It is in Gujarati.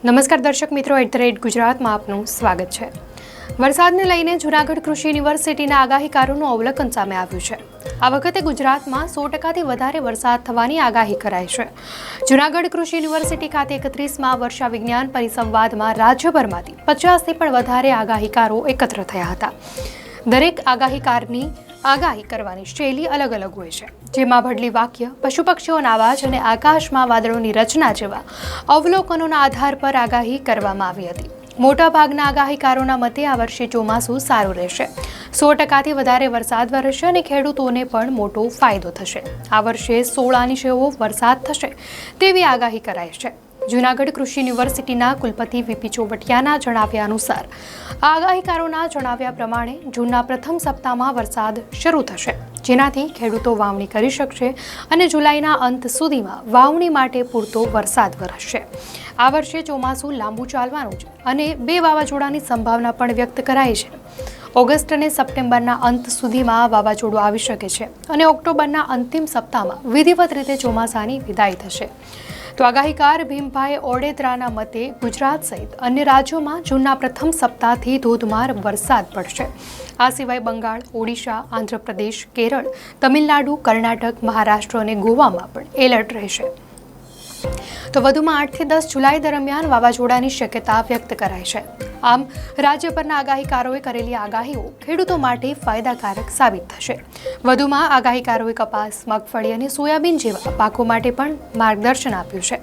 નમસ્કાર દર્શક મિત્રો, @ગુજરાતમાં આપનું સ્વાગત છે। વરસાદને લઈને જૂનાગઢ કૃષિ યુનિવર્સિટીના આગાહીકારોનું અવલોકન સામે આવ્યું છે। આ વખતે ગુજરાતમાં 100%થી વધારે વરસાદ થવાની આગાહી કરાઈ છે। જૂનાગઢ કૃષિ યુનિવર્સિટી ખાતે 31મા વર્ષા વિજ્ઞાન પરિસંવાદમાં રાજ્યભરમાંથી 50થી પણ વધારે આગાહીકારો એકત્ર થયા હતા। દરેક આગાહીકારની આગાહી કરવાની શૈલી અલગ અલગ હોય છે, જેમાં ભડલી વાક્ય, પશુ પક્ષીઓના અવાજ અને આકાશમાં વાદળોની રચના જેવા અવલોકનોના આધાર પર આગાહી કરવામાં આવી હતી। મોટાભાગના આગાહીકારોના મતે આ વર્ષે ચોમાસું સારું રહેશે, 100%થી વધારે વરસાદ વરસશે અને ખેડૂતોને પણ મોટો ફાયદો થશે। આ વર્ષે 16 ઇંચ જેવો વરસાદ થશે તેવી આગાહી કરાઈ છે। જૂનાગઢ કૃષિ યુનિવર્સિટીના કુલપતિ વીપી ચોવટિયાના જણાવ્યા અનુસાર આગાહીકારોના જણાવ્યા પ્રમાણે જૂનના પ્રથમ સપ્તાહમાં વરસાદ શરૂ થશે, જેનાથી ખેડૂતો વાવણી કરી શકશે અને જુલાઈના અંત સુધીમાં વાવણી માટે પૂરતો વરસાદ વરસશે। આ વર્ષે ચોમાસું લાંબુ ચાલવાનું છે અને 2 વાવાઝોડાની સંભાવના પણ વ્યક્ત કરાઈ છે। ઓગસ્ટ અને સપ્ટેમ્બરના અંત સુધીમાં વાવાઝોડું આવી શકે છે અને ઓક્ટોબરના અંતિમ સપ્તાહમાં વિધિવત રીતે ચોમાસાની વિદાય થશે। તો આગાહીકાર ભીમભાઈ ઓડેદરાના મતે ગુજરાત સહિત અન્ય રાજ્યોમાં જૂનના પ્રથમ સપ્તાહથી ધોધમાર વરસાદ પડશે। આ સિવાય બંગાળ, ઓડિશા, આંધ્રપ્રદેશ, કેરળ, તમિલનાડુ, કર્ણાટક, મહારાષ્ટ્ર અને ગોવામાં પણ એલર્ટ રહેશે। તો વધુમાં 8 થી 10 જુલાઈ દરમિયાન વાવાઝોડાની શક્યતા વ્યક્ત કરાઈ છે। આમ રાજ્યભરના આગાહીકારોએ કરેલી આગાહીઓ ખેડૂતો માટે ફાયદાકારક સાબિત થશે। વધુમાં આગાહીકારોએ કપાસ, મગફળી અને સોયાબીન જેવા પાકો માટે પણ માર્ગદર્શન આપ્યું છે।